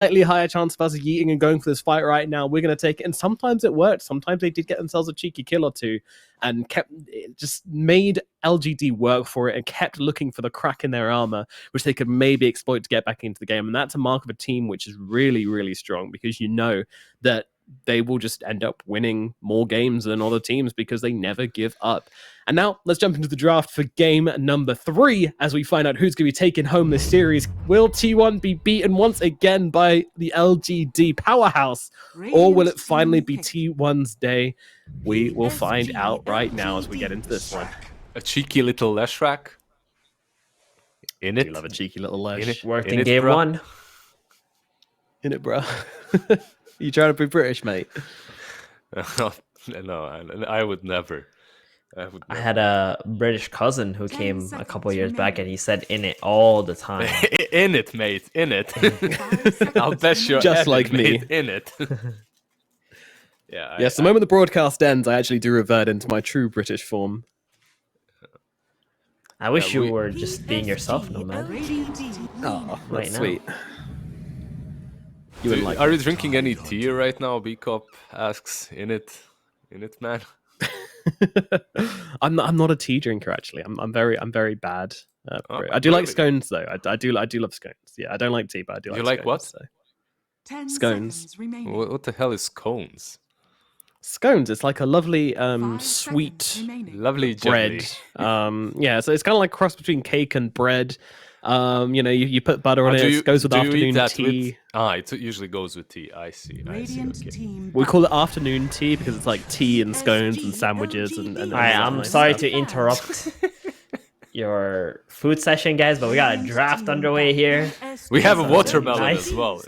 slightly higher chance of us yeeting and going for this fight right now. We're going to take it. And sometimes it worked. Sometimes they did get themselves a cheeky kill or two and just made LGD work for it and kept looking for the crack in their armor, which they could maybe exploit to get back into the game. And that's a mark of a team which is really, really strong, because you know that they will just end up winning more games than other teams because they never give up. And now let's jump into the draft for game number 3 as we find out who's going to be taking home this series. Will T1 be beaten once again by the LGD powerhouse, or will it finally be T1's day? We will find out right now as we get into this one. A cheeky little Leshrac. In it. Do you love a cheeky little Lesh? Worked in game 1. In it, bro. You trying to be British, mate? No, I would never. I had a British cousin who came a couple years back, and he said "in it" all the time. In it, mate. In it. I'll bet you. Just like me. In it. Yes, the moment the broadcast ends, I actually do revert into my true British form. I wish you were just being yourself, no man. Oh, that's sweet. Are you drinking any tea right now? B-Cop asks. In it, man. I'm not a tea drinker, actually. I'm very bad. I do really? like scones though. I do love scones. Yeah, I don't like tea, but I do like. You like scones, what? So. Scones. What the hell is scones? Scones. It's like a lovely sweet, lovely bread. Yeah, so it's kind of like a cross between cake and bread. You put butter on it. It goes with afternoon tea. It usually goes with tea. I see. Okay. We call it afternoon tea because it's like tea and scones and sandwiches and Alright, I'm sorry to interrupt your food session, guys, but we got a draft underway here. We have a watermelon as well.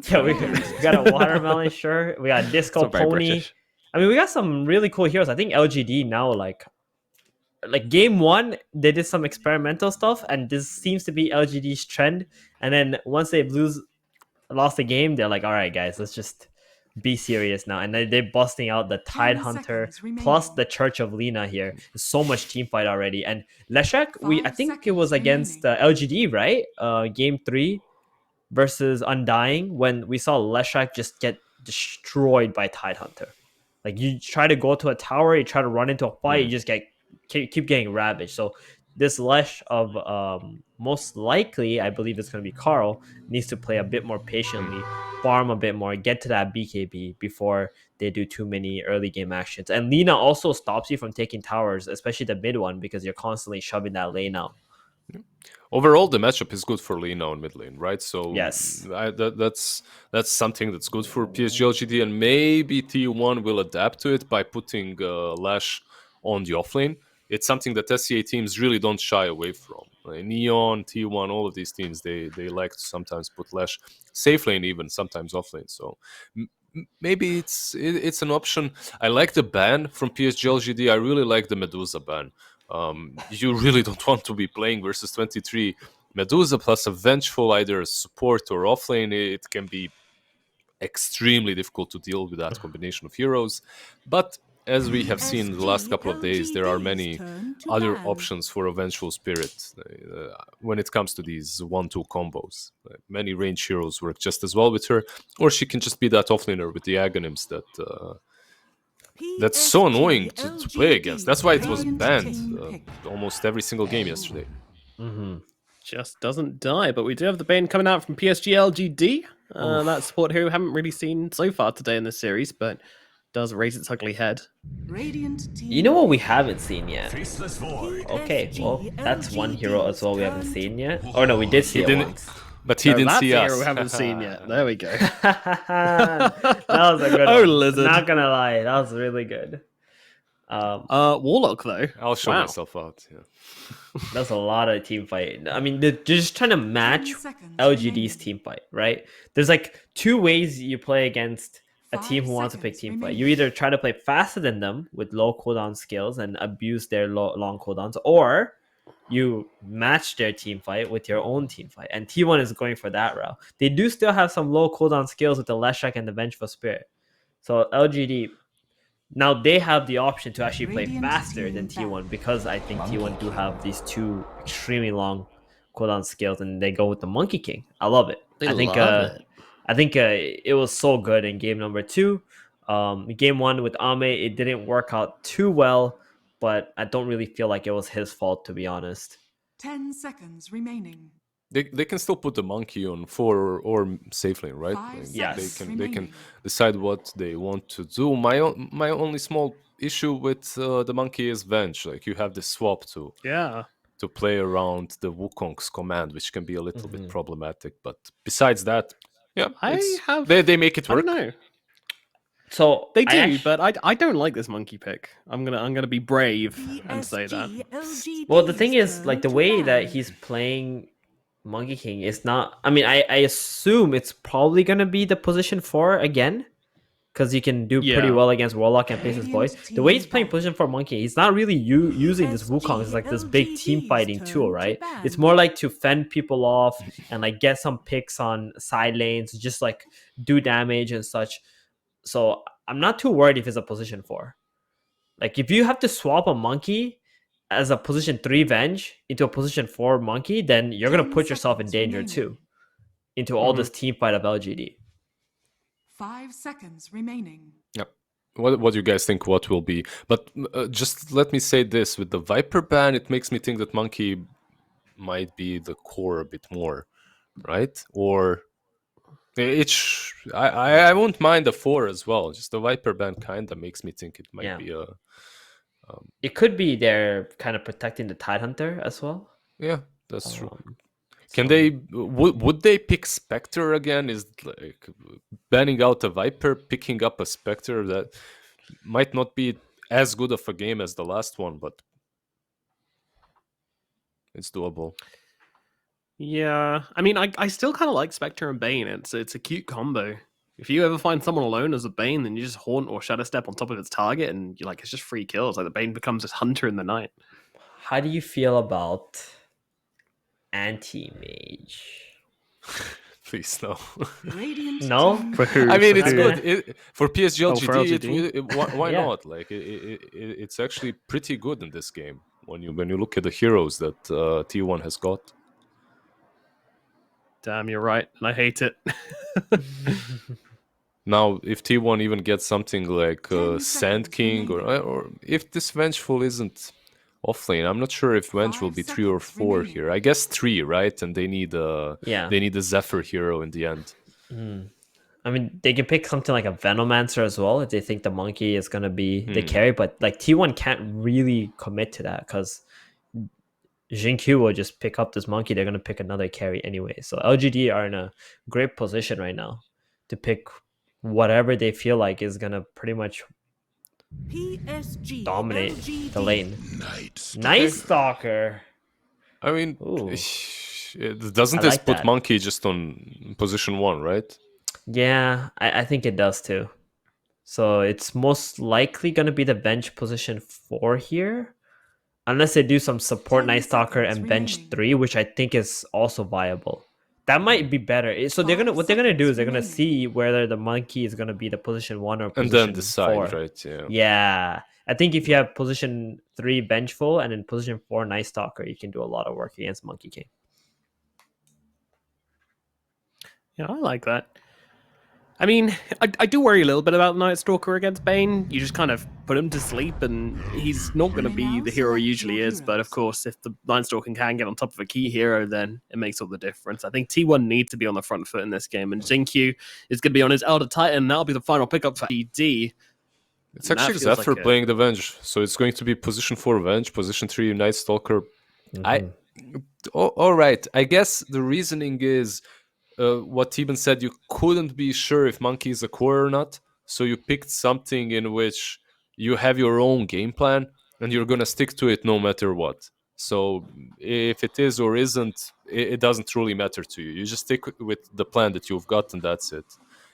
Yeah, we got a watermelon, sure. We got a disco pony. British. I mean, we got some really cool heroes. I think LGD now, like game 1, they did some experimental stuff, and this seems to be LGD's trend. And then once they lost the game, they're like, all right, guys, let's just be serious now. And they're busting out the Tide Hunter plus the Church of Lina here. There's so much team fight already. And Leshrac, I think it was against LGD, right? Game 3 versus Undying, when we saw Leshrac just get destroyed by Tide Hunter. Like, you try to go to a tower, you try to run into a fight, you just keep getting ravaged. So this Lesh of most likely, I believe it's going to be Carl, needs to play a bit more patiently, farm a bit more, get to that BKB before they do too many early game actions. And Lina also stops you from taking towers, especially the mid one, because you're constantly shoving that lane out. Overall, the matchup is good for Lina on mid lane, right? So yes, that's something that's good for PSG.LGD, and maybe T1 will adapt to it by putting Lash on the offlane. It's something that SCA teams really don't shy away from. Neon, T1, all of these teams, they like to sometimes put Lash safe lane, even sometimes offlane. So maybe it's an option. I like the ban from PSG.LGD. I really like the Medusa ban. You really don't want to be playing versus 23 Medusa plus a Vengeful, either support or offlane. It can be extremely difficult to deal with that combination of heroes. But as we have seen in the last couple of days, there are many other options for a Vengeful Spirit when it comes to these 1-2 combos. Many range heroes work just as well with her, or she can just be that offlaner with the Aghanims that's so annoying to play against. That's why it was banned almost every single game yesterday. Just doesn't die, but we do have the ban coming out from PSG.LGD. That support hero we haven't really seen so far today in this series, but does raise its ugly head. You know what we haven't seen yet? Okay, well, that's one hero as well we haven't seen yet. Oh no, we did see it once. But he didn't see us. Hero we haven't seen yet. There we go. That was a good one. Lizard. Not gonna lie, that was really good. Warlock though. I'll show myself out. Yeah. That's a lot of team fight. I mean, they're just trying to match LGD's team fight, right? There's like 2 ways you play against a team who wants to pick team fight. You either try to play faster than them with low cooldown skills and abuse their long cooldowns, or you match their team fight with your own team fight. And T1 is going for that route. They do still have some low cooldown skills with the Leshrac and the Vengeful Spirit. So LGD, now they have the option to actually play faster than T1, because I think T1 do have these 2 extremely long cooldown skills, and they go with the Monkey King. I love it. I think I think it was so good in game number 2. Game 1 with Ame, it didn't work out too well, but I don't really feel like it was his fault, to be honest. 10 seconds remaining. They can still put the monkey on 4 or safe lane, right? Yes. They can decide what they want to do. My only small issue with the monkey is Venge. Like, you have the swap to play around the Wukong's command, which can be a little bit problematic. But besides that, yeah, they make it work. I don't know. So They do, but I don't like this monkey pick. I'm gonna be brave and say that. Well, the thing is, like, the way that he's playing Monkey King is not. I mean, I assume it's probably gonna be the position 4 again, because you can do pretty well against Warlock and Faceless Boys. The way he's playing position 4 Monkey, he's not really using this Wukong as like this big team fighting tool, right? It's more like to fend people off and like get some picks on side lanes, just like do damage and such. So I'm not too worried if it's a position 4. Like, if you have to swap a monkey as a position 3 Venge into a position 4 monkey, then you're going to put yourself in danger too, into all this team fight of LGD. 5 seconds remaining. Yep. What do you guys think what will be? But just let me say this, with the Viper ban, it makes me think that monkey might be the core a bit more, right? Or I won't mind the 4 as well. Just the Viper ban kind of makes me think it might be a... it could be they're kind of protecting the Tidehunter as well. Yeah, that's true. Can they... Would they pick Spectre again? Is like banning out a Viper, picking up a Spectre? That might not be as good of a game as the last one, but it's doable. Yeah, I mean, I still kind of like Spectre and Bane. It's a cute combo. If you ever find someone alone as a Bane, then you just Haunt or Shadow Step on top of its target, and you're like, it's just free kills. Like, the Bane becomes this hunter in the night. How do you feel about Anti-Mage? Please, no. No? For who? I mean, For it's who? good. For PSG.LGD, LGD? why not? Like, it's actually pretty good in this game when you look at the heroes that T1 has got. Damn, you're right, and I hate it. Now, if T1 even gets something like Sand King, or if this Vengeful isn't offlane, I'm not sure if Venge will be 3 or 4 here. I guess 3, right? And they need a Zephyr hero in the end. I mean, they can pick something like a Venomancer as well if they think the monkey is going to be the carry, but like T1 can't really commit to that because Jinkyu will just pick up this monkey. They're going to pick another carry anyway. So LGD are in a great position right now to pick whatever they feel like is going to pretty much dominate the lane. Night Stalker. I mean, doesn't this like put that. monkey just on position 1, right? Yeah, I think it does too. So it's most likely going to be the bench position 4 here. Unless they do some support Night Stalker and bench 3, which I think is also viable. That might be better. So what they're gonna do is they're gonna see whether the monkey is gonna be the position 1 or position 4. And then decide, right? Yeah. Yeah. I think if you have position 3 Benchful and then position 4 Night Stalker, you can do a lot of work against Monkey King. Yeah, I like that. I mean, I do worry a little bit about Night Stalker against Bane. You just kind of put him to sleep, and he's not going to be the hero he usually is. But of course, if the Night Stalker can get on top of a key hero, then it makes all the difference. I think T1 needs to be on the front foot in this game, and Jinkyu is going to be on his Elder Titan. That'll be the final pickup for ED. It's actually Zephyr playing the Venge, so it's going to be position 4 Venge, position 3 Night Stalker. All right. I guess the reasoning is what Teben said, you couldn't be sure if monkey is a core or not, so you picked something in which you have your own game plan and you're gonna stick to it no matter what. So if it is or isn't, it doesn't truly matter to you. You just stick with the plan that you've got, and that's it.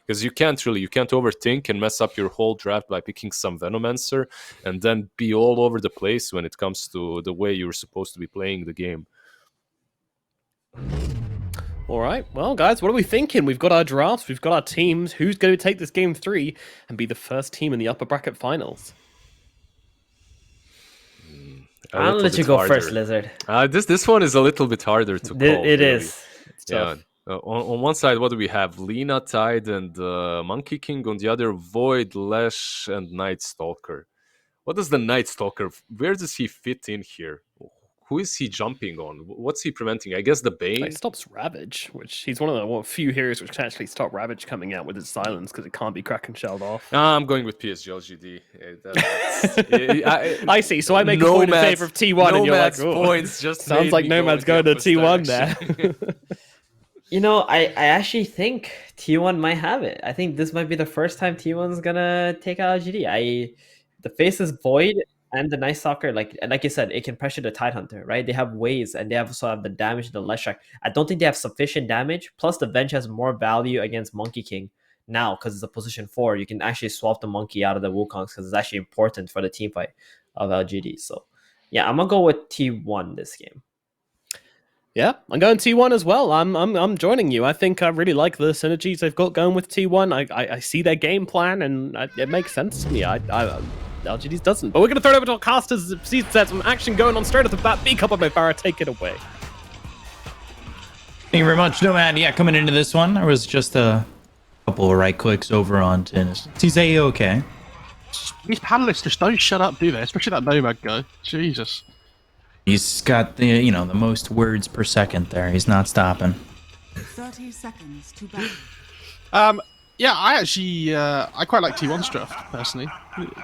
Because you can't overthink and mess up your whole draft by picking some Venomancer and then be all over the place when it comes to the way you're supposed to be playing the game. All right, well, guys, what are we thinking? We've got our drafts, we've got our teams. Who's going to take this game 3 and be the first team in the upper bracket finals? I'll let you go first, Lizard. This one is a little bit harder to call. It is. It's tough. On one side, what do we have? Lena Tide and Monkey King. On the other, Void, Lash, and Night Stalker. What does the Night Stalker? Where does he fit in here? Who is he jumping on? What's he preventing? I guess the Bane. It stops Ravage, which he's one of the few heroes which can actually stop Ravage coming out with his silence because it can't be Kraken shelled off. I'm going with PSG.LGD. I see. So I make a point in favor of T1, and you're like, oh, points just sounds like Nomad's going to T1 there. You know, I actually think T1 might have it. I think this might be the first time T1's gonna take out LGD. The face is Void and the Night Stalker, like you said, it can pressure the Tidehunter, right? They have ways, and they also have the damage and the Leshrac. I don't think they have sufficient damage. Plus, the Venge has more value against Monkey King now because it's a position 4. You can actually swap the Monkey out of the Wukongs because it's actually important for the team fight of LGD. So, yeah, I'm gonna go with T1 this game. Yeah, I'm going T1 as well. I'm joining you. I think I really like the synergies they've got going with T1. I see their game plan, and it makes sense to me. LGD's doesn't. But we're going to throw it over to our casters. See set some action going on straight off the bat. B coupled by Farah. Take it away. Thank you very much, Nomad. Yeah, coming into this one, there was just a couple of right clicks over on Tennis. He's A-okay. These panelists just don't shut up, do they? Especially that Nomad guy. Jesus. He's got the, the most words per second there. He's not stopping. 30 seconds to battle. Yeah, I actually, I quite like T1's draft, personally.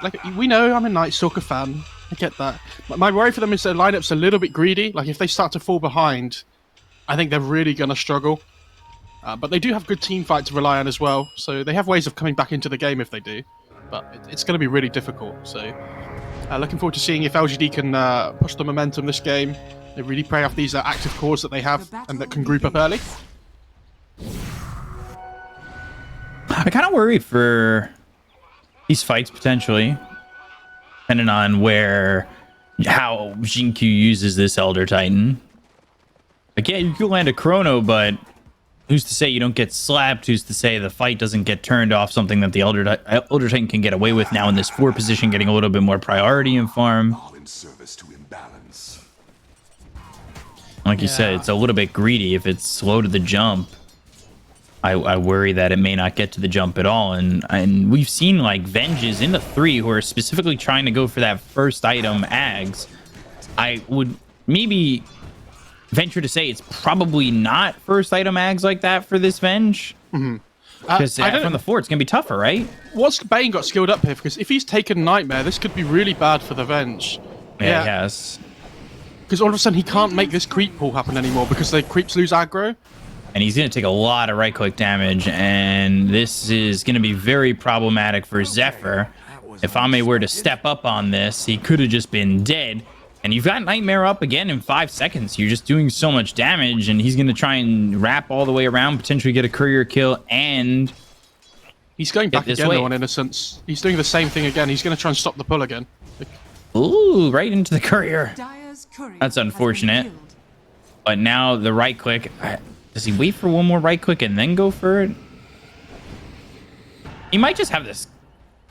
Like, we know I'm a Night Stalker fan. I get that. But my worry for them is their lineup's a little bit greedy. Like, if they start to fall behind, I think they're really going to struggle. But they do have good team fight to rely on as well. So they have ways of coming back into the game if they do. But it's going to be really difficult. So looking forward to seeing if LGD can push the momentum this game. They really prey off these active cores that they have and that can group up early. I kind of worry for these fights potentially, depending on how Xingqiu uses this Elder Titan. Again, you can land a Chrono, but who's to say you don't get slapped? Who's to say the fight doesn't get turned off? Something that the Elder Titan can get away with now in this 4 position, getting a little bit more priority in farm. Like you said, it's a little bit greedy. If it's slow to the jump, I worry that it may not get to the jump at all. And we've seen like Venges in the 3 who are specifically trying to go for that first item Ags. I would maybe venture to say it's probably not first item Ags like that for this Venge. Because from the 4, it's going to be tougher, right? What's Bane got skilled up here? Because if he's taken Nightmare, this could be really bad for the Venge. Yeah, yes. Because all of a sudden he can't make this creep pull happen anymore because the creeps lose aggro. And he's going to take a lot of right-click damage, and this is going to be very problematic for Zephyr. If Ame were to step up on this, he could have just been dead. And you've got Nightmare up again in 5 seconds. You're just doing so much damage, and he's going to try and wrap all the way around, potentially get a courier kill, and he's going back again, though, on Innocence. He's doing the same thing again. He's going to try and stop the pull again. Ooh, right into the courier. That's unfortunate. But now the right-click... Does he wait for one more right click and then go for it? He might just have this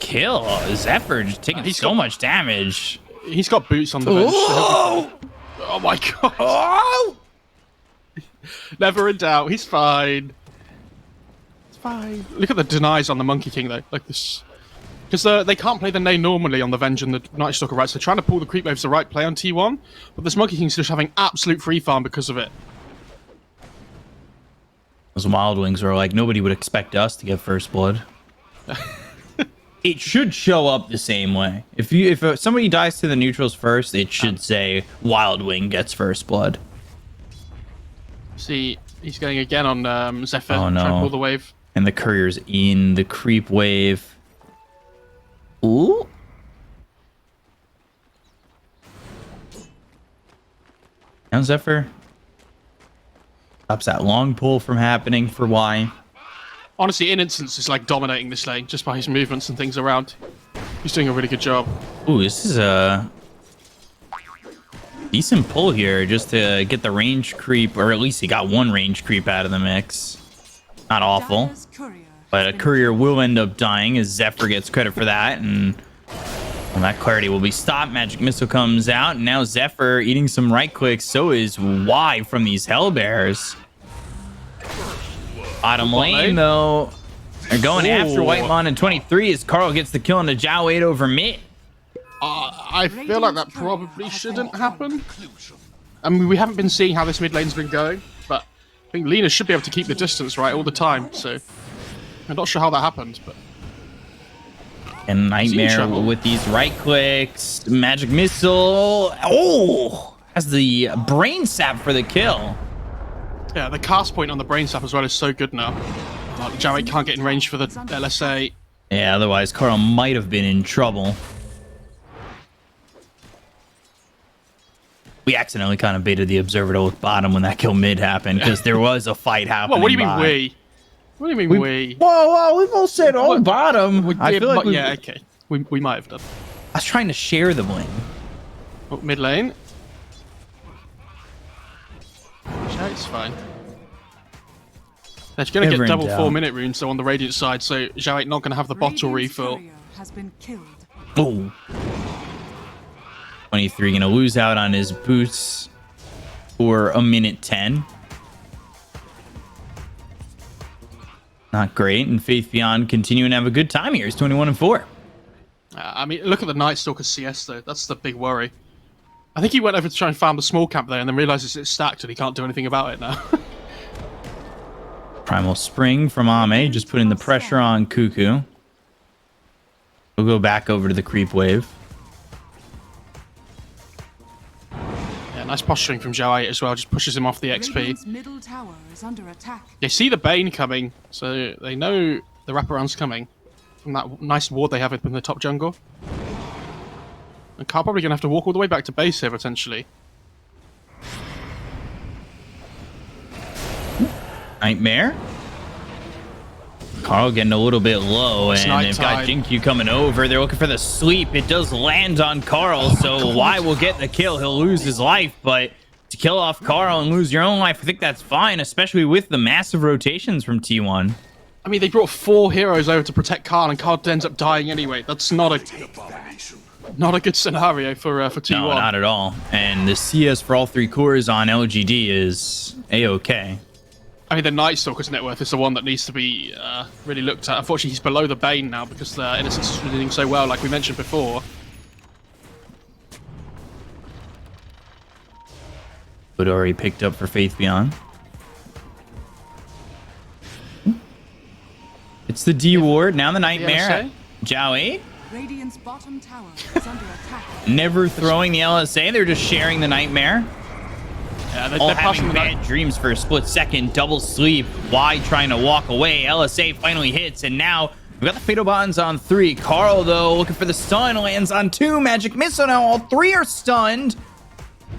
kill. Zephyr just taking so much damage. He's got boots on the bench. Oh my god. Oh! Never in doubt. He's fine. It's fine. Look at the denies on the Monkey King, though. Like this. Because they can't play the Nay normally on the Venge and the Night Stalker, right? So they're trying to pull the creep waves the right play on T1. But this Monkey King's just having absolute free farm because of it. Those Wild Wings are like, nobody would expect us to get first blood. It should show up the same way. If somebody dies to the neutrals first, it should say Wild Wing gets first blood. See, he's going again on Zephyr. Oh no. Trying to pull the wave. And the courier's in the creep wave. Ooh. Now Zephyr stops that long pull from happening for Y. Honestly, Innocence is like dominating this lane just by his movements and things around. He's doing a really good job. Ooh, this is a decent pull here just to get the range creep, or at least he got one range creep out of the mix. Not awful. But a courier will end up dying as Zephyr gets credit for that, and well, that clarity will be stopped. Magic Missile comes out, and now Zephyr eating some right clicks. So is Y from these Hellbears. Bottom lane, though. They're going after Whitemon in 23 as Carl gets the kill on the Zhao 8 over mid. I feel like that probably shouldn't happen. I mean, we haven't been seeing how this mid lane's been going, but I think Lina should be able to keep the distance right all the time, so I'm not sure how that happened, but... And Nightmare with these right clicks, magic missile. Oh, has the brain sap for the kill. Yeah, the cast point on the brain sap as well is so good now. Zhao 8 can't get in range for the LSA. Yeah, otherwise Carl might have been in trouble. We accidentally kind of baited the observer to look bottom when that kill mid happened because there was a fight happening. Well, what do you mean we? What do you mean we? Whoa, we both said bottom. I feel like yeah, okay. We might have done. I was trying to share the blame. Oh, mid lane. Yeah, it's fine. They're going to get double 4-minute runes though on the Radiant side, so Zhao 8 not going to have the bottle refill. Oh. 23 going to lose out on his boots for a minute 10. Not great, and Faith Beyond continuing to have a good time here. He's 21-4. I mean, look at the Night Stalker CS though. That's the big worry. I think he went over to try and farm the small camp there, and then realizes it's stacked and he can't do anything about it now. Primal Spring from Ame, just putting the pressure on Cuckoo. We'll go back over to the creep wave. Yeah, nice posturing from Zhao 8 as well, just pushes him off the XP. Middle tower is under attack. They see the Bane coming, so they know the wraparound's coming from that nice ward they have in the top jungle. And Carl probably going to have to walk all the way back to base here, potentially. Nightmare. Carl getting a little bit low, and they've got Jinkyu coming over. They're looking for the sweep. It does land on Carl, so Y will get the kill. He'll lose his life, but to kill off Carl and lose your own life, I think that's fine, especially with the massive rotations from T1. I mean, they brought 4 heroes over to protect Carl, and Carl ends up dying anyway. That's not a good scenario for T1. No, not at all. And the CS for all 3 cores on LGD is A-OK. I mean, the Night Stalker's net worth is the one that needs to be really looked at. Unfortunately, he's below the Bane now because the Innocence is doing so well, like we mentioned before. But already picked up for Faith Beyond. It's the D ward, now the Nightmare. Zhao 8. Radiant's bottom tower is under attack. Never throwing the LSA, they're just sharing the Nightmare. Yeah, all having bad dreams for a split second. Double sleep. Y trying to walk away. LSA finally hits, and now we've got the Fatal Bonds on 3. Carl, though, looking for the stun. Lands on 2. Magic Missile. Now all 3 are stunned.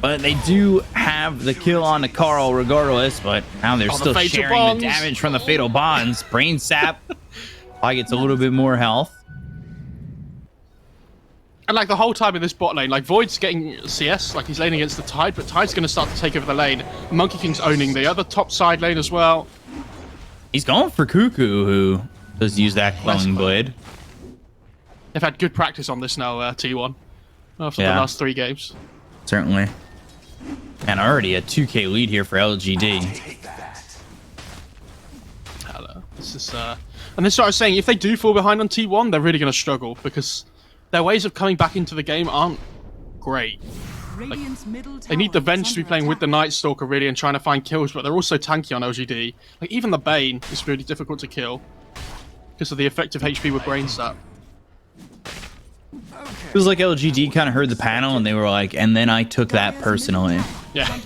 But they do have the kill on to Carl regardless. But now they're still sharing the damage from the Fatal Bonds. Brain Sap. Y gets a little bit more health. And like the whole time in this bot lane, like Void's getting CS, like he's laning against the Tide, but Tide's going to start to take over the lane. Monkey King's owning the other top side lane as well. He's going for Cuckoo, who does use that Cloning Blade. They've had good practice on this now, T1, after the last 3 games. Certainly. And already a 2k lead here for LGD. Hello. This is, and this is what I was saying, if they do fall behind on T1, they're really going to struggle, because their ways of coming back into the game aren't great. Like, they need the Venge to be playing with the Night Stalker really and trying to find kills, but they're also tanky on LGD. Like, even the Bane is really difficult to kill because of the effective HP with Brain Sap. Feels like LGD kind of heard the panel and they were like, and then I took that personally. Yeah.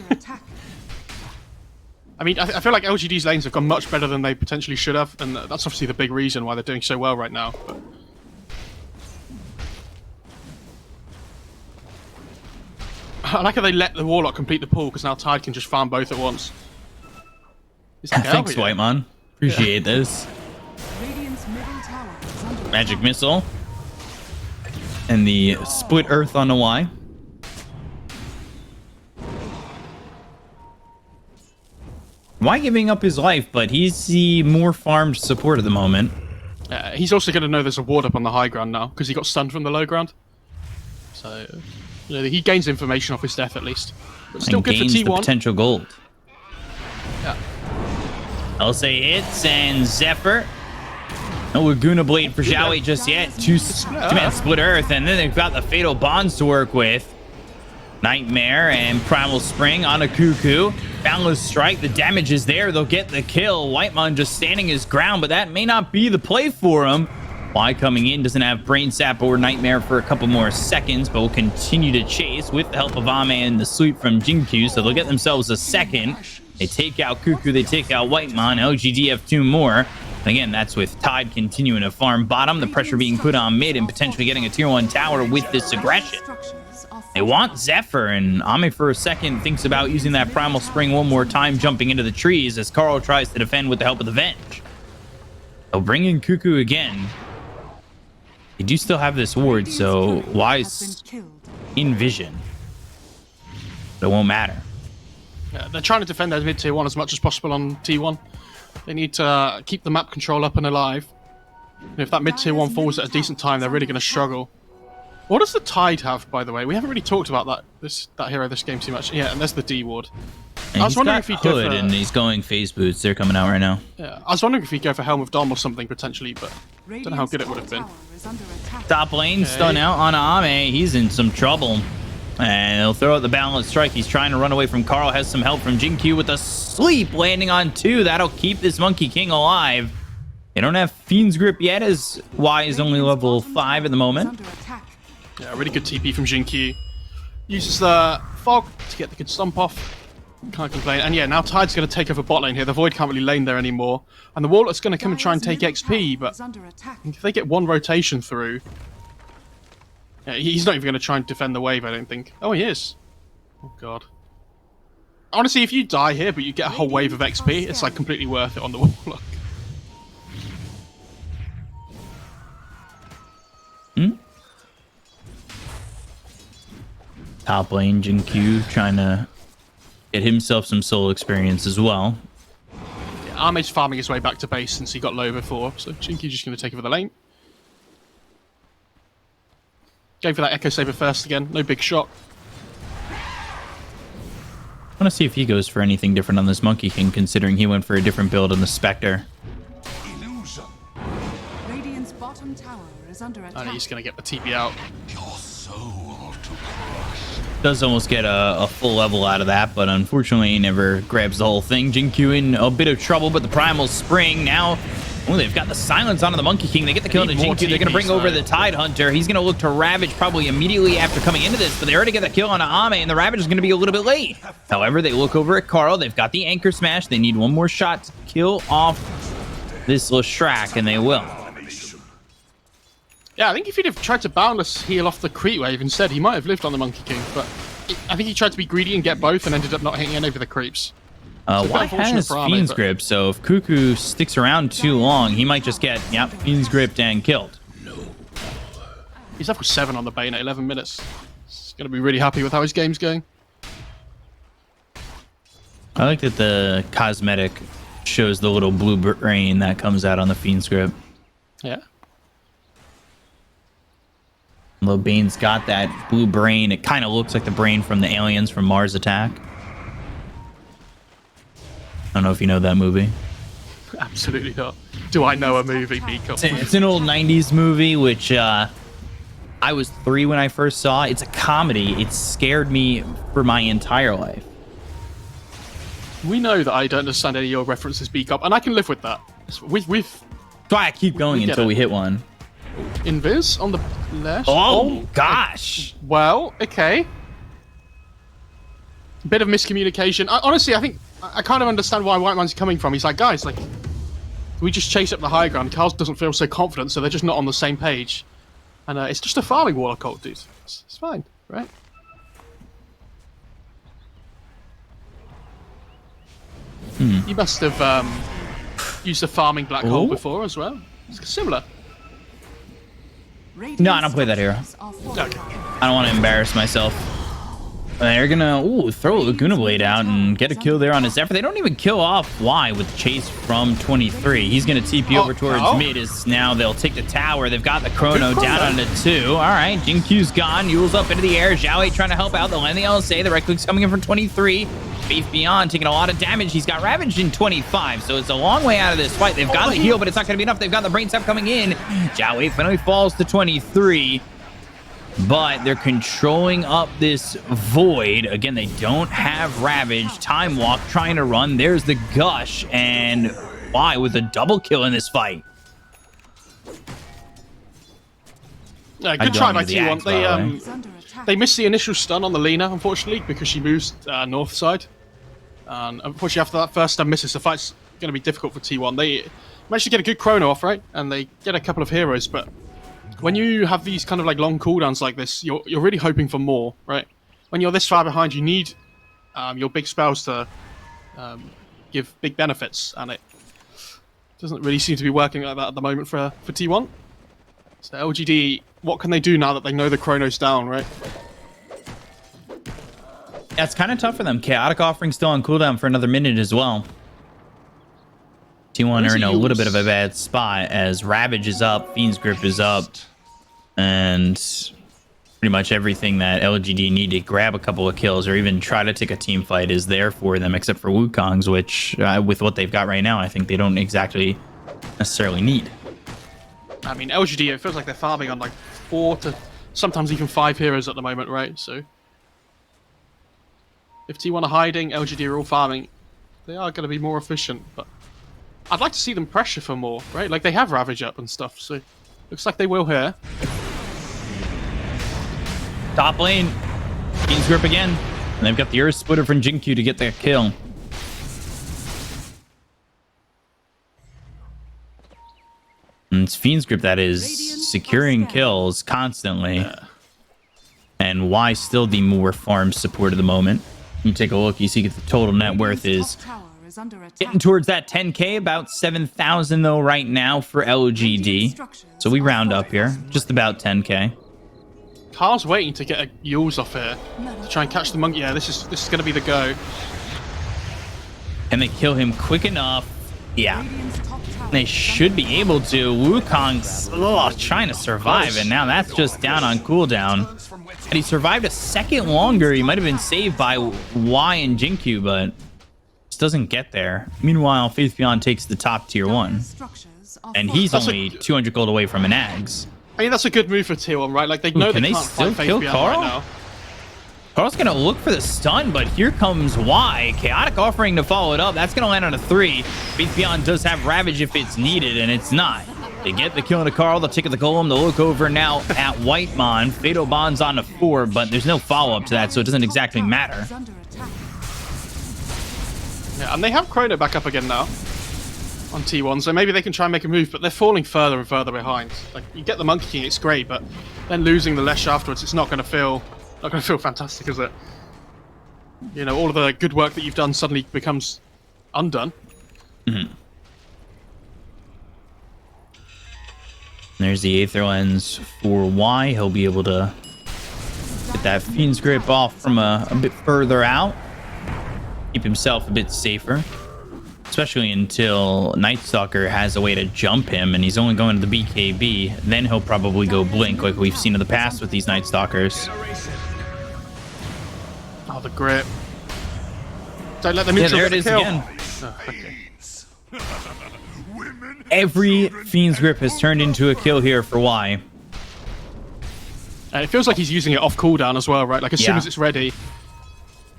I mean, I feel like LGD's lanes have gone much better than they potentially should have, and that's obviously the big reason why they're doing so well right now. But I like how they let the Warlock complete the pull, because now Tide can just farm both at once. Like, thanks, Whitemon. Appreciate this. Magic Missile. And the split Earth on the Y. Y giving up his life, but he's the more farmed support at the moment. He's also going to know there's a ward up on the high ground now, because he got stunned from the low ground. So you know, he gains information off his death at least. But still good for T1. The potential gold. Yeah. LSA hits and Zephyr. No Laguna Blade for Xiaowei just yet. Two-man split Earth, and then they've got the Fatal Bonds to work with. Nightmare and Primal Spring on a Cuckoo. Boundless Strike, the damage is there. They'll get the kill. Whitemon just standing his ground, but that may not be the play for him. Y coming in, doesn't have Brain Sap or Nightmare for a couple more seconds, but will continue to chase with the help of Ame and the sweep from Jinkyu, so they'll get themselves a second. They take out Cuckoo, they take out Whitemon. LGD have 2 more. Again, that's with Tide continuing to farm bottom, the pressure being put on mid, and potentially getting a tier 1 tower with this aggression. They want Zephyr, and Ame for a second thinks about using that Primal Spring one more time, jumping into the trees as Carl tries to defend with the help of the Venge. They'll bring in Cuckoo again. They do still have this ward, so Y's in vision. But it won't matter. Yeah, they're trying to defend their mid tier 1 as much as possible on T1. They need to keep the map control up and alive. And if that mid tier 1 falls at a decent time, they're really going to struggle. What does the Tide have, by the way? We haven't really talked about that hero this game too much. Yeah, and there's the D ward. And I was wondering if he'd go for, and he's going phase boots. They're coming out right now. Yeah, I was wondering if he'd go for Helm of Dom or something potentially, but I don't know how good it would have been. Top lane stun out on Ame. He's in some trouble. And he'll throw out the Balance Strike. He's trying to run away from Carl. Has some help from Jinkyu with a sleep landing on 2. That'll keep this Monkey King alive. They don't have Fiend's Grip yet, as Y is only level 5 at the moment. Yeah, really good TP from Jinkyu. Uses the Fog to get the good stomp off. Can't complain. And yeah, now Tide's going to take over bot lane here. The Void can't really lane there anymore. And the Warlock's going to come and try and take XP, but if they get one rotation through... Yeah, he's not even going to try and defend the wave, I don't think. Oh, he is. Oh, God. Honestly, if you die here, but you get a whole wave of XP, it's like completely worth it on the Warlock. Top lane, Jinkyu trying to get himself some solo experience as well. Yeah, Ame's farming his way back to base since he got low before, so Jinkyu's just going to take over the lane. Going for that Echo Saber first again, no big shot. I want to see if he goes for anything different on this Monkey King, considering he went for a different build on the Spectre. Radiant's bottom tower is under attack. And he's going to get the TP out. Does almost get a full level out of that, but unfortunately he never grabs the whole thing. Jinkyu in a bit of trouble, but the Primal Spring now... Oh, they've got the silence onto the Monkey King. They get the kill into Jinkyu. They're going to bring over the Tide Hunter. He's going to look to Ravage probably immediately after coming into this, but they already get the kill on Ame, and the Ravage is going to be a little bit late. However, they look over at Carl. They've got the Anchor Smash. They need one more shot to kill off this Leshrac, and they will. Yeah, I think if he'd have tried to Boundless heal off the creep wave instead, he might have lived on the Monkey King, but I think he tried to be greedy and get both and ended up not hitting any over the creeps. Y has Fiend's Grip, so if Cuckoo sticks around too long, he might just get, Fiend's Gripped and killed. He's level 7 on the Bane at 11 minutes. He's going to be really happy with how his game's going. I like that the cosmetic shows the little blue brain that comes out on the Fiend's Grip. Yeah. Although Bane's got that blue brain, it kind of looks like the brain from the aliens from Mars Attack. I don't know if you know that movie. Absolutely not. Do I know a movie, Miko? It's an old 90s movie, which I was 3 when I first saw. It's a comedy. It scared me for my entire life. We know that I don't understand any of your references, B-Cop, and I can live with that. That's why I keep going until we hit one. Invis on the left. Oh, gosh. Well, okay. Bit of miscommunication. Honestly, I think I kind of understand why Whiteman's coming from. He's like, guys, like, we just chase up the high ground. Carl doesn't feel so confident, so they're just not on the same page. And it's just a farming Warlock ult, dude. It's fine, right? You must have used a farming black hole before as well. It's similar. No, I don't play that hero. Okay. I don't want to embarrass myself. They're gonna throw a Laguna Blade out and get a kill there on his Zephyr. They don't even kill off Y with the chase from 23. He's gonna TP over towards mid. As now they'll take the tower. They've got the Chrono down onto 2. All right, Jinkyu's gone. Yule's up into the air. Xiaowei trying to help out. They'll land the LSA. The right click's coming in from 23. Faith Beyond taking a lot of damage. He's got Ravaged in 25, so it's a long way out of this fight. They've got the heal, but it's not gonna be enough. They've got the Brain Sap coming in. Xiaowei finally falls to 23. But they're controlling up this void. Again, they don't have Ravage. Time Walk trying to run. There's the Gush. And why with a double kill in this fight? Good try by T1. They missed the initial stun on the Lina, unfortunately, because she moves north side. And unfortunately, after that first stun misses, the fight's going to be difficult for T1. They managed to get a good chrono off, right? And they get a couple of heroes, but when you have these kind of like long cooldowns like this, you're really hoping for more, right? When you're this far behind, you need your big spells to give big benefits, and it doesn't really seem to be working like that at the moment for T1. So LGD, what can they do now that they know the chrono's down, right? That's kind of tough for them. Chaotic Offering still on cooldown for another minute as well. T1 are in a little bit of a bad spot as Ravage is up, Fiend's Grip is up, and pretty much everything that LGD need to grab a couple of kills or even try to take a team fight is there for them, except for Wukong's, which with what they've got right now, I think they don't exactly necessarily need. I mean, LGD, it feels like they're farming on like 4 to sometimes even 5 heroes at the moment, right? So if T1 are hiding, LGD are all farming, they are going to be more efficient, but I'd like to see them pressure for more, right? Like, they have Ravage up and stuff, so looks like they will here. Top lane, Fiend's Grip again, and they've got the Earth Splitter from Jinkyu to get their kill. And it's Fiend's Grip that is securing kills constantly. And why still the more farm support at the moment? You take a look, you see the total net worth is getting towards that 10k, about 7,000 though right now for LGD. So we round up here, just about 10k. Carl's waiting to get a Yules off here to try and catch the monkey. Yeah, this is going to be the go. Can they kill him quick enough? Yeah. They should be able to. Wukong's trying to survive, and now that's just down on cooldown. And he survived a second longer. He might have been saved by Y and Jinkyu, but just doesn't get there. Meanwhile, Faith Beyond takes the top tier 1. And he's only 200 gold away from an Ags. I mean, that's a good move for tier 1, right? Like, they know can they they can't still fight kill Faith Beyond Carl? right now. Carl's gonna look for the stun, but here comes Y. Chaotic Offering to follow it up. That's gonna land on a 3. Faith Beyond does have Ravage if it's needed, and it's not. They get the kill into Carl. They'll take the golem. They'll look over now at Whitemon. Fatal Bond's on a 4, but there's no follow-up to that, so it doesn't exactly matter. Yeah, and they have Chrono back up again now on T1, so maybe they can try and make a move, but they're falling further and further behind. Like, you get the Monkey King, it's great, but then losing the Lesh afterwards, it's not going to feel fantastic, is it? You know, all of the good work that you've done suddenly becomes undone. Mm-hmm. There's the Aether Lens for Y. He'll be able to get that Fiend's Grip off from a bit further out. Keep himself a bit safer. Especially until Night Stalker has a way to jump him, and he's only going to the BKB. Then he'll probably go Blink, like we've seen in the past with these Night Stalkers. Oh, the grip. Don't let them into there it is again. Oh, okay. Every Fiend's Grip has turned into a kill here for Y. And it feels like he's using it off cooldown as well, right? Like, as soon as it's ready,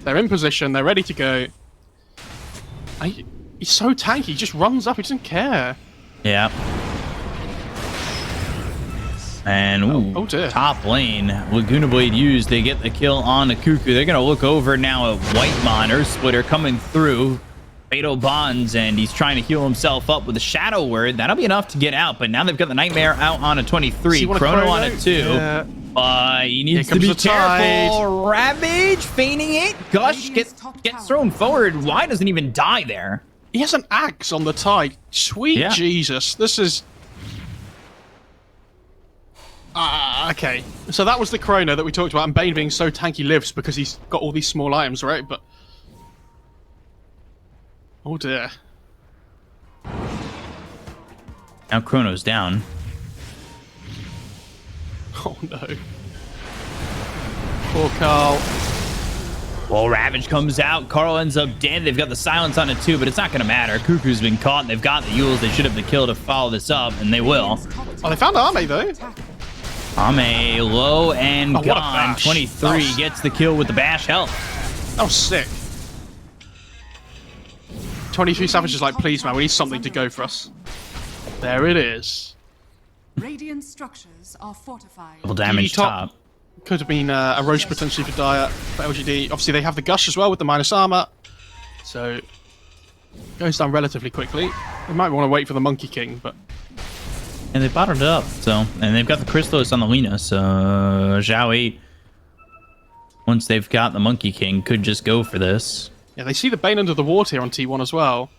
they're in position, they're ready to go. He's so tanky, he just runs up, he doesn't care. Yeah. And oh dear. Top lane, Laguna Blade used, they get the kill on the Cuckoo. They're going to look over now at Whitemon, Earth Splitter coming through. Fatal Bonds, and he's trying to heal himself up with a Shadow Word. That'll be enough to get out, but now they've got the Nightmare out on a 23. Chrono on a 2. Yeah. He needs to be careful. Ravage, feigning it. Gush gets thrown forward. Y doesn't even die there. He has an axe on the tide. Sweet Jesus. This is... Okay. So that was the Chrono that we talked about, and Bane being so tanky lives because he's got all these small items, right? But oh dear. Now Chrono's down. Oh no. Poor Carl. Well, Ravage comes out. Carl ends up dead. They've got the silence on it too, but it's not going to matter. Cuckoo's been caught, and they've got the Yules. They should have the kill to follow this up, and they will. Oh, they found Arme though. Ame low and what a gone. bash. 23 gets the kill with the bash health. That was sick. 23 Savage is like, please man, we need something to go for us. There it is. Radiant structures are fortified. Double damage top. top. Could have been a Roche potentially for Dire, for LGD. Obviously, they have the Gush as well with the minus armor. So, goes down relatively quickly. They might want to wait for the Monkey King, but... And they bottled it up, so... And they've got the Crystallis on the Lina, so... Zhao 8, once they've got the Monkey King, could just go for this. Yeah, they see the Bane under the ward here on T1 as well.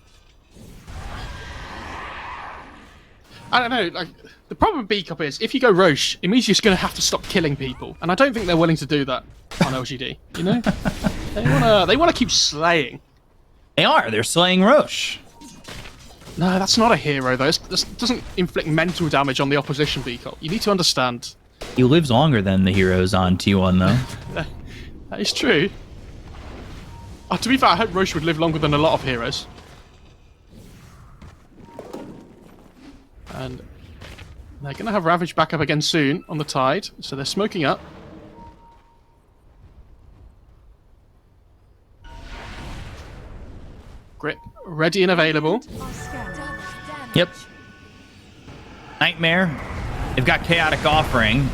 I don't know, like... The problem with B-Cup is, if you go Roche, it means you're just going to have to stop killing people. And I don't think they're willing to do that on LGD, you know? They wanna keep slaying. They are. They're slaying Roche. No, that's not a hero, though. This doesn't inflict mental damage on the opposition, B-Cup. You need to understand. He lives longer than the heroes on T1, though. That is true. To be fair, I hope Roche would live longer than a lot of heroes. And... they're going to have Ravage back up again soon on the Tide, so they're smoking up. Grip ready and available. Yep. Nightmare. They've got Chaotic Offering.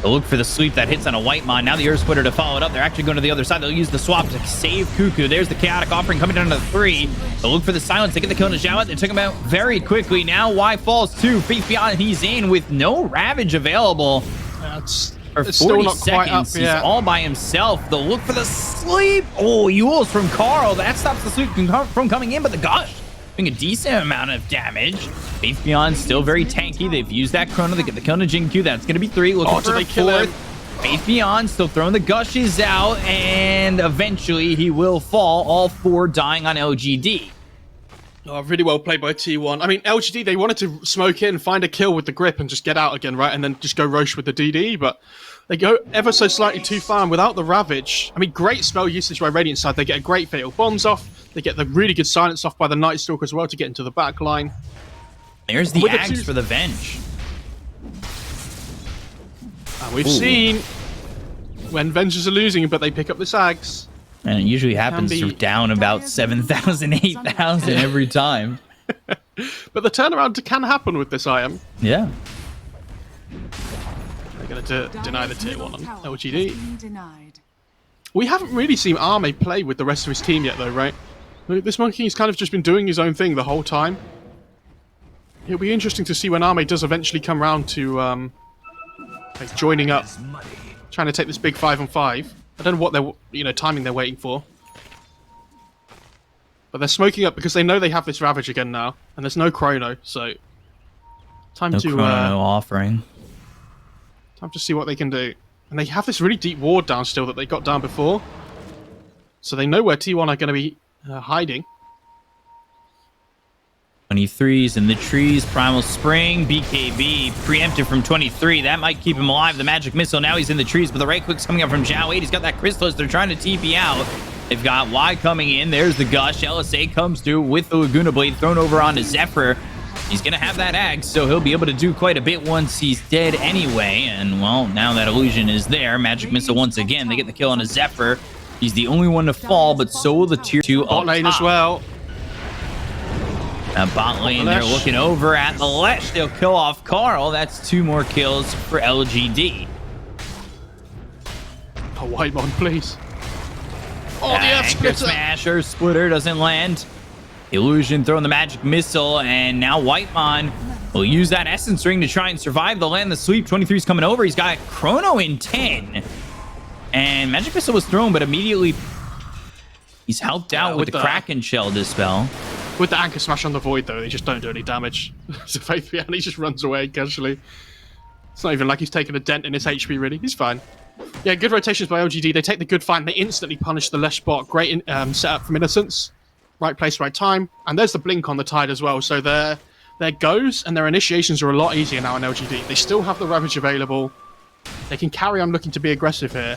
They'll look for the sweep that hits on a White Mon. Now the Earth Splitter to follow it up. They're actually going to the other side. They'll use the swap to save Cuckoo. There's the Chaotic Offering coming down to the 3. They'll look for the silence. They get the kill to Zhao. They took him out very quickly. Now Y falls 2. Faith Beyond, he's in with no Ravage available. It's For 40 still not quite up, seconds, he's all by himself. They'll look for the sleep. Oh, Yules from Carl. That stops the sleep from coming in, but the Gush doing a decent amount of damage. Faith Beyond still very tanky. They've used that Chrono. They get the kill to Jinku. That's going to be 3. Looking for a 4th. Faith Beyond still throwing the Gushes out, and eventually he will fall. All 4 dying on LGD. Oh, really well played by T1. I mean, LGD, they wanted to smoke in, find a kill with the grip, and just get out again, right? And then just go Roche with the DD, but they go ever so slightly too far, and without the Ravage... I mean, great spell usage by Radiant side. They get a great Fatal Bombs off. They get the really good silence off by the Night Stalker as well to get into the back line. There's the Axe for the Venge. And we've seen when Vengeance are losing, but they pick up this Axe. And it usually happens down about 7,000, 8,000 every time. But the turnaround can happen with this item. Yeah. They're going to deny the tier 1 on LGD. Denied. We haven't really seen Arme play with the rest of his team yet, though, right? This Monkey King's kind of just been doing his own thing the whole time. It'll be interesting to see when Arme does eventually come round to like joining up, trying to take this big 5-on-5. I don't know what they're, timing they're waiting for. But they're smoking up because they know they have this Ravage again now, and there's no Chrono, so time No to Chrono offering. Time to see what they can do. And they have this really deep ward down still that they got down before, so they know where T1 are going to be hiding. 23's in the trees. Primal Spring. BKB preempted from 23. That might keep him alive. The Magic Missile. Now he's in the trees, but the right click's coming up from Zhao 8. He's got that Crystallis. They're trying to TP out. They've got Y coming in. There's the Gush. LSA comes through with the Laguna Blade thrown over onto Zephyr. He's going to have that Axe, so he'll be able to do quite a bit once he's dead anyway. And, well, now that illusion is there. Magic Missile once again. They get the kill on a Zephyr. He's the only one to fall, but so will the tier 2 Bot lane as well. Bot lane, they're looking over at the Lesh. They'll kill off Carl. That's 2 more kills for LGD. Oh, White Mon, please. Oh, the Earth Splitter. Smasher Splitter doesn't land. Illusion throwing the Magic Missile, and now White Mon will use that Essence Ring to try and survive. They'll land the sweep. 23's coming over. He's got Chrono in 10. And Magic Missile was thrown, but immediately he's helped out with the Kraken Shell Dispel. With the Anchor Smash on the Void, though, they just don't do any damage. So Faith Beyond, he just runs away casually. It's not even like he's taken a dent in his HP, really. He's fine. Yeah, good rotations by LGD. They take the good fight and they instantly punish the Lesh bot. Great setup from Innocence. Right place, right time. And there's the blink on the Tide as well. So their goes and their initiations are a lot easier now in LGD. They still have the Ravage available. They can carry on looking to be aggressive here.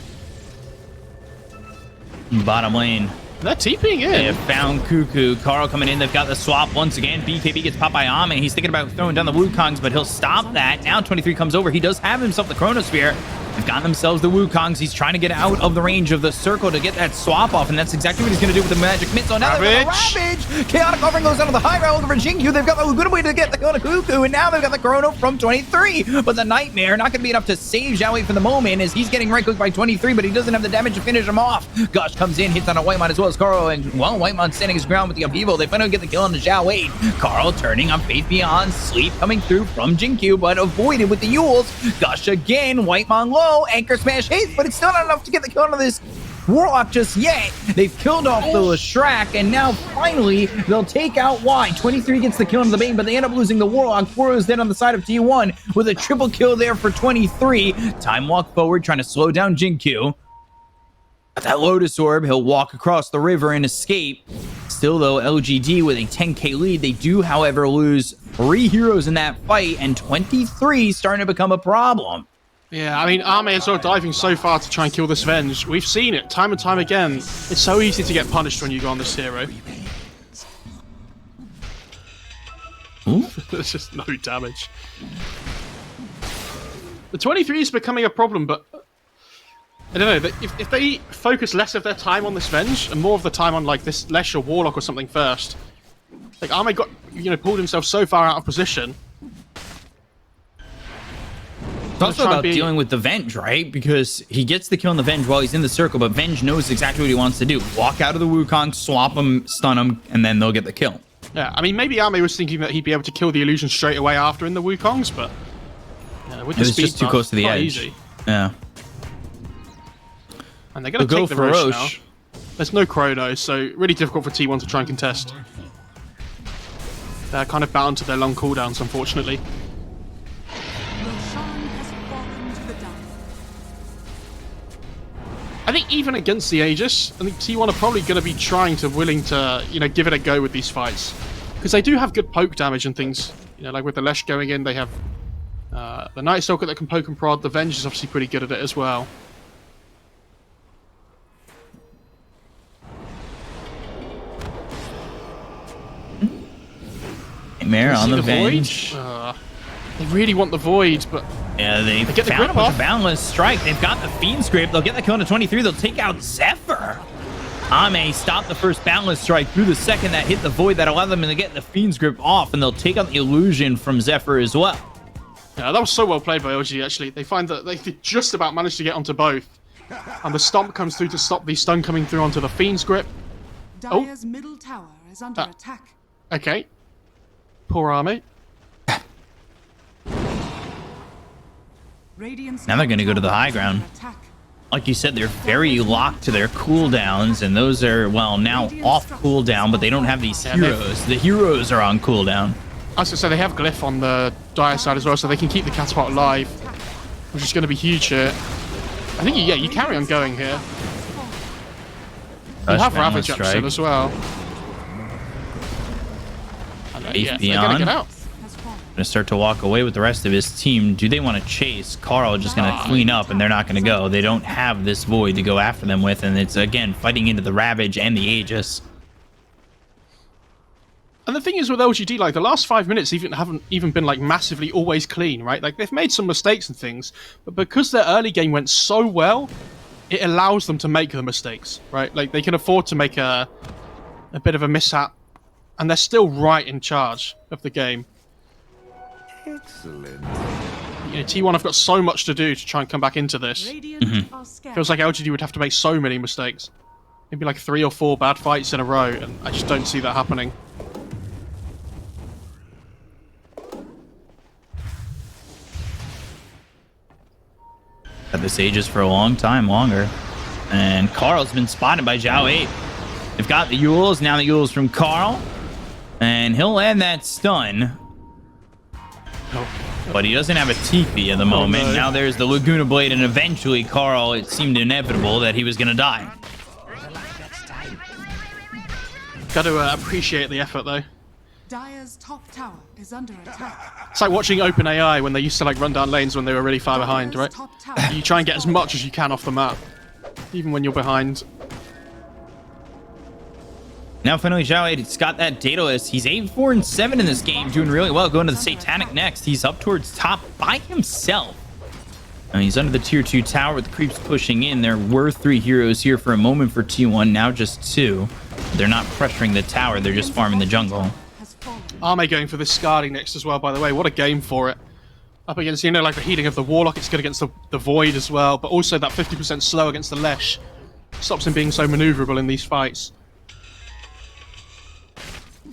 Bottom lane. They're TPing in. They have found Cuckoo. Carl coming in. They've got the swap once again. BKB gets popped by Ame. He's thinking about throwing down the Wukongs, but he'll stop that. Now 23 comes over. He does have himself the Chronosphere. They've gotten themselves the Wukongs. He's trying to get out of the range of the circle to get that swap off, and that's exactly what he's going to do with the Magic Missile. Now they've got the Ravage. Chaotic offering goes down to the high round over Jinkyu. They've got a good way to get the Cuckoo, and now they've got the Chrono from 23. But the Nightmare, not going to be enough to save Xiao Wei for the moment, as he's getting right-clicked by 23, but he doesn't have the damage to finish him off. Gush comes in, hits on a Whitemon as well as Carl, and, well, Whitemon standing his ground with the upheaval. They finally get the kill on the Xiao Wei. Carl turning on Faith Beyond. Sleep coming through from Jinkyu, but avoided with the Yules. Gush again, Whitemon low, Anchor Smash hits, but it's still not enough to get the kill on this Warlock just yet. They've killed off the Leshrac, and now finally they'll take out Y. 23 gets the kill on the Bane, but they end up losing the Warlock. 4 is then on the side of T1 with a triple kill there for 23. Time walk forward, trying to slow down Jinkyu. Got that Lotus Orb, he'll walk across the river and escape. Still though, LGD with a 10k lead. They do, however, lose 3 heroes in that fight, and 23 starting to become a problem. Yeah, I mean, Ame is sort of diving so far to try and kill this Venge. We've seen it time and time again. It's so easy to get punished when you go on this hero. There's just no damage. The 23 is becoming a problem, but I don't know. If they focus less of their time on this Venge and more of the time on like this Lesh or Warlock or something first, like Ame got pulled himself so far out of position. It's also about dealing with the Venge, right? Because he gets the kill on the Venge while he's in the circle, but Venge knows exactly what he wants to do. Walk out of the Wukong, swap him, stun him, and then they'll get the kill. Yeah, I mean, maybe Ame was thinking that he'd be able to kill the illusion straight away after in the Wukongs, but with the it was speed just too close to the edge. Easy. Yeah. And they're going to take the Roche now. There's no Chrono, so really difficult for T1 to try and contest. They're kind of bound to their long cooldowns, unfortunately. I think even against the Aegis, I think T1 are probably going to be willing to, give it a go with these fights. Because they do have good poke damage and things. Like with the Lesh going in, they have the Night Stalker that can poke and prod. The Venge is obviously pretty good at it as well. Nightmare on the Venge. They really want the Void, but... Yeah, they get the found grip him with off. a Boundless Strike. They've got the Fiend Scrape. They'll get the kill on 23. They'll take out Zephyr. Ame stopped the first Boundless Strike through the second that hit the Void. That allowed them to get the Fiend's Grip off, and they'll take out the Illusion from Zephyr as well. Yeah, that was so well played by OGA, actually. They find that they just about managed to get onto both. And the Stomp comes through to stop the stun coming through onto the Fiend's Grip. Dire's middle tower is under attack. Okay. Poor Ame. Now they're going to go to the high ground. Like you said, they're very locked to their cooldowns, and those are, well, now off cooldown, but they don't have these heroes. The heroes are on cooldown. I was going to say, they have Glyph on the Dire side as well, so they can keep the Catapult alive, which is going to be huge here. I think, you carry on going here. You have Ravage up still as well. And, they're going to get out. Going to start to walk away with the rest of his team. Do they want to chase? Carl just going to clean up, and they're not going to go. They don't have this Void to go after them with, and it's, again, fighting into the Ravage and the Aegis. And the thing is with LGD, like, the last 5 minutes haven't even been, like, massively always clean, right? Like, they've made some mistakes and things, but because their early game went so well, it allows them to make the mistakes, right? Like, they can afford to make a bit of a mishap, and they're still right in charge of the game. Excellent. T1 have got so much to do to try and come back into this. Feels like LGD would have to make so many mistakes. Maybe like 3 or 4 bad fights in a row, and I just don't see that happening. Had this Aegis for a long time longer. And Carl's been spotted by Xiao 8. They've got the Yules, now the Yules from Carl. And he'll land that stun. Oh, but he doesn't have a Tifi at the moment. no. Now there's the Laguna Blade, and eventually Carl, it seemed inevitable that he was going to die. Got to appreciate the effort, though. Dire's top tower is under attack. It's like watching OpenAI when they used to like run down lanes when they were really far behind, right? Top tower. You try and get as much as you can off the map, even when you're behind. Now finally, Zhao Ei's got that Daedalus. He's 8-4-7 in this game, doing really well. Going to the Satanic next. He's up towards top by himself. And he's under the tier 2 tower with the creeps pushing in. There were 3 heroes here for a moment for T1, now just 2. They're not pressuring the tower, they're just farming the jungle. Arme going for this Scardy next as well, by the way. What a game for it. Up against, you know, like the healing of the Warlock, it's good against the Void as well, but also that 50% slow against the Lesh stops him being so maneuverable in these fights.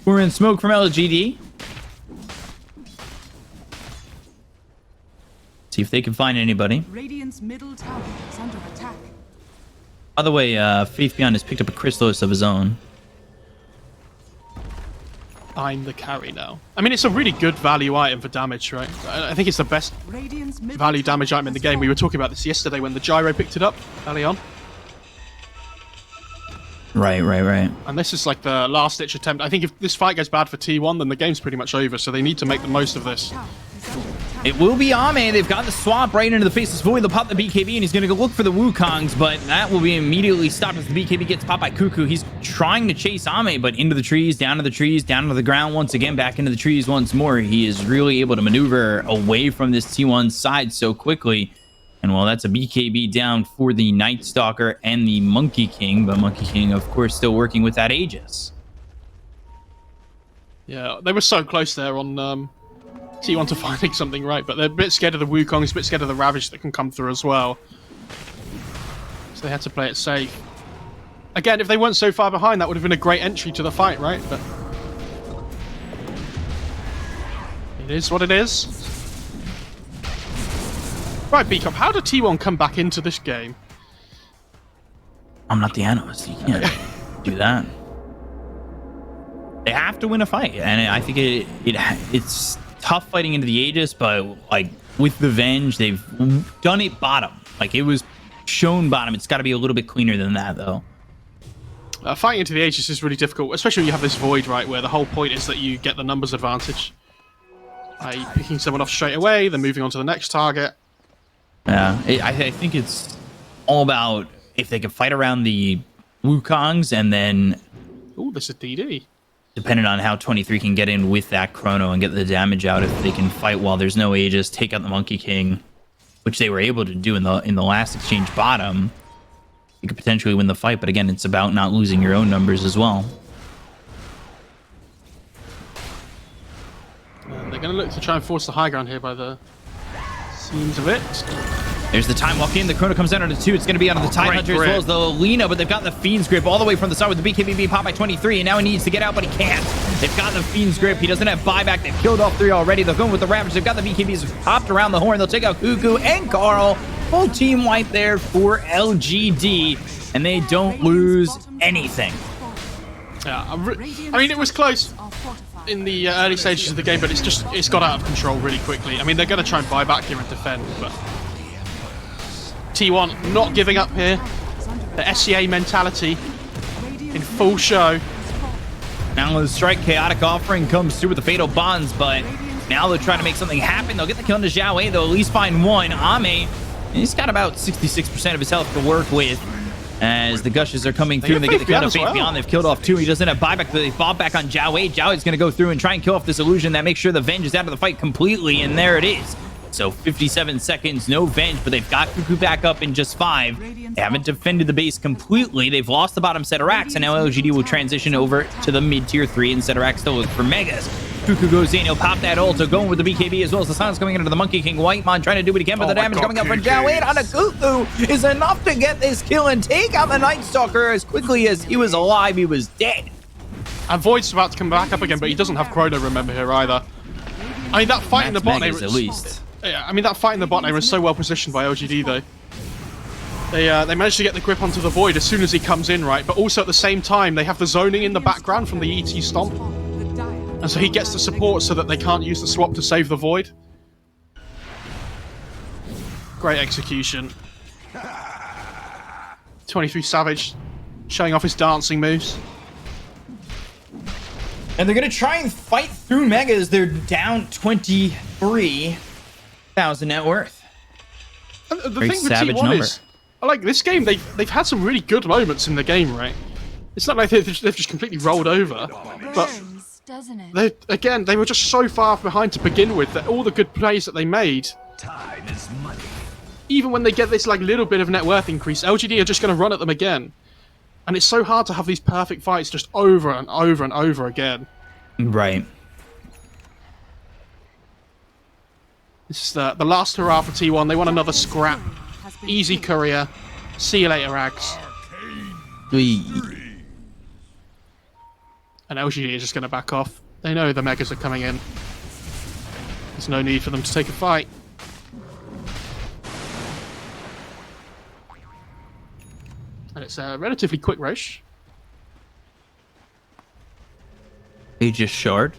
We're in smoke from LGD. See if they can find anybody. Radiant's middle tower is under attack. By the way, Faith Beyond has picked up a Chrysalis of his own. I'm the carry now. I mean, it's a really good value item for damage, right? I think it's the best Radiant's middle value tower damage item in the has game. We were fallen. talking about this yesterday when the Gyro picked it up early on. Right. And this is like the last-ditch attempt. I think if this fight goes bad for T1, then the game's pretty much over, so they need to make the most of this. Tower is under attack. It will be Ame. They've got the swap right into the Faceless Void. They'll pop the BKB, and he's going to go look for the Wukongs, but that will be immediately stopped as the BKB gets popped by Cuckoo. He's trying to chase Ame, but into the trees, down to the trees, down to the ground once again, back into the trees once more. He is really able to maneuver away from this T1 side so quickly. And well, that's a BKB down for the Night Stalker and the Monkey King, but Monkey King, of course, still working with that Aegis. Yeah, they were so close there on T1 to finding something right, but they're a bit scared of the Wukongs, a bit scared of the Ravage that can come through as well. So they had to play it safe. Again, if they weren't so far behind, that would have been a great entry to the fight, right? But it is what it is. Right, B-Cup, how did T1 come back into this game? I'm not the analyst. You can't do that. They have to win a fight, and I think it's tough fighting into the Aegis, but like with the Venge, they've done it bottom. Like it was shown bottom. It's got to be a little bit cleaner than that, though. Fighting into the Aegis is really difficult, especially when you have this Void, right, where the whole point is that you get the numbers advantage. Picking someone off straight away, then moving on to the next target. Yeah, I think it's all about if they can fight around the Wukongs, and then Ooh, this is DD. depending on how 23 can get in with that Chrono and get the damage out, if they can fight while there's no Aegis, take out the Monkey King, which they were able to do in the last exchange bottom, you could potentially win the fight. But again, it's about not losing your own numbers as well. They're going to look to try and force the high ground here by the seams of it. There's the Time Walk in. The Chrono comes down onto 2. It's going to be onto the Tide Hunter as well as the Lina, but they've got the Fiend's Grip all the way from the start with the BKB being popped by 23, and now he needs to get out, but he can't. They've got the Fiend's Grip. He doesn't have buyback. They've killed off 3 already. They're going with the Ravage. They've got the BKBs popped around the horn. They'll take out Cuckoo and Carl. Full team wipe there for LGD, and they don't lose anything. Yeah, I mean, it was close in the early stages of the game, but it's got out of control really quickly. I mean, they're going to try and buy back here and defend, but T1 not giving up here. The SCA mentality in full show. Now the Strike Chaotic Offering comes through with the Fatal Bonds, but now they're trying to make something happen. They'll get the kill into Zhao Wei. They'll at least find one. Ame, he's got about 66% of his health to work with. As the Gushes are coming through, and they get the kill on Faith Beyond. They've killed off 2. He doesn't have buyback, but they bought back on Zhao Wei. Zhao Wei's going to go through and try and kill off this illusion that makes sure the Venge is out of the fight completely, and there it is. So 57 seconds, no Venge, but they've got Cuckoo back up in just 5. They haven't defended the base completely. They've lost the bottom set of racks, and now LGD will transition over to the mid-tier 3, and set of racks still look for Megas. Cuckoo goes in, he'll pop that ult, going with the BKB as well as the silence coming into the Monkey King. Whitemon trying to do what he can, but the damage coming up from Zhao Wei on a Cuckoo is enough to get this kill and take out the Night Stalker as quickly as he was alive. He was dead. And Void's about to come back up again, but he doesn't have Chrono, remember, here either. I mean, that fight in the bot lane... Megas, at least. Yeah, I mean, that fight in the bot lane was so well positioned by OGD, though. They managed to get the grip onto the Void as soon as he comes in, right? But also at the same time, they have the zoning in the background from the ET Stomp. And so he gets the support so that they can't use the swap to save the Void. Great execution. 23 Savage showing off his dancing moves. And they're going to try and fight through Megas. They're down 23,000 net worth. And the Very thing with savage T1 number. is, I like this game, they've had some really good moments in the game, right? It's not like they've just completely rolled over. But Burns, doesn't it? they were just so far behind to begin with that all the good plays that they made, Time is money. even when they get this like little bit of net worth increase, LGD are just going to run at them again. And it's so hard to have these perfect fights just over and over and over again. Right. This is the last hurrah for T1. They want another scrap. Has been Easy killed. courier. See you later, Rags. And LGD is just going to back off. They know the Megas are coming in. There's no need for them to take a fight. And it's a relatively quick Roche. Aegis Shard.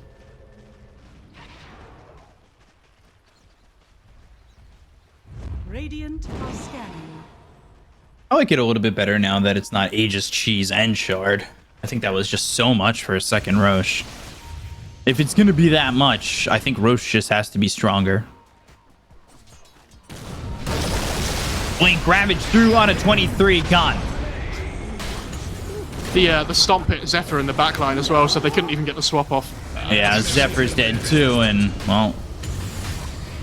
Radiant are scanning. I like it a little bit better now that it's not Aegis, Cheese, and Shard. I think that was just so much for a second Roche. If it's going to be that much, I think Roche just has to be stronger. Blink Ravage through on a 23, gone. The stomp hit Zephyr in the backline as well, so they couldn't even get the swap off. Yeah, Zephyr's dead too, and, well,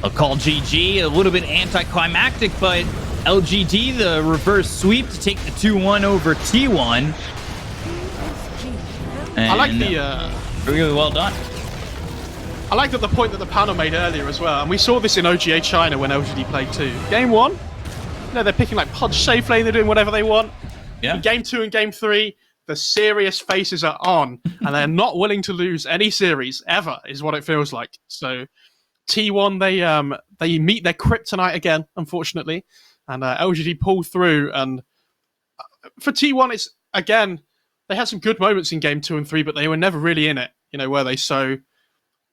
I'll call GG. A little bit anticlimactic, but LGD, the reverse sweep to take the 2-1 over T1. And I like the... really well done. I like that the point that the panel made earlier as well, and we saw this in OGA China when LGD played too. Game 1, you know, they're picking like Pod Safe Lane, they're doing whatever they want. Yeah. In Game 2 and Game 3, the serious faces are on, and they're not willing to lose any series ever, is what it feels like. So T1, they meet their kryptonite again, unfortunately, and LGD pull through. And for T1, it's again, they had some good moments in Game 2 and 3, but they were never really in it, you know, were they? So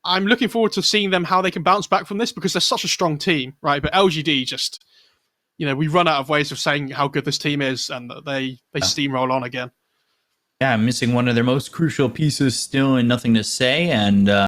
I'm looking forward to seeing them how they can bounce back from this, because they're such a strong team, right? But LGD just, you know, we run out of ways of saying how good this team is, and they steamroll on again. Yeah, missing one of their most crucial pieces still, and nothing to say. And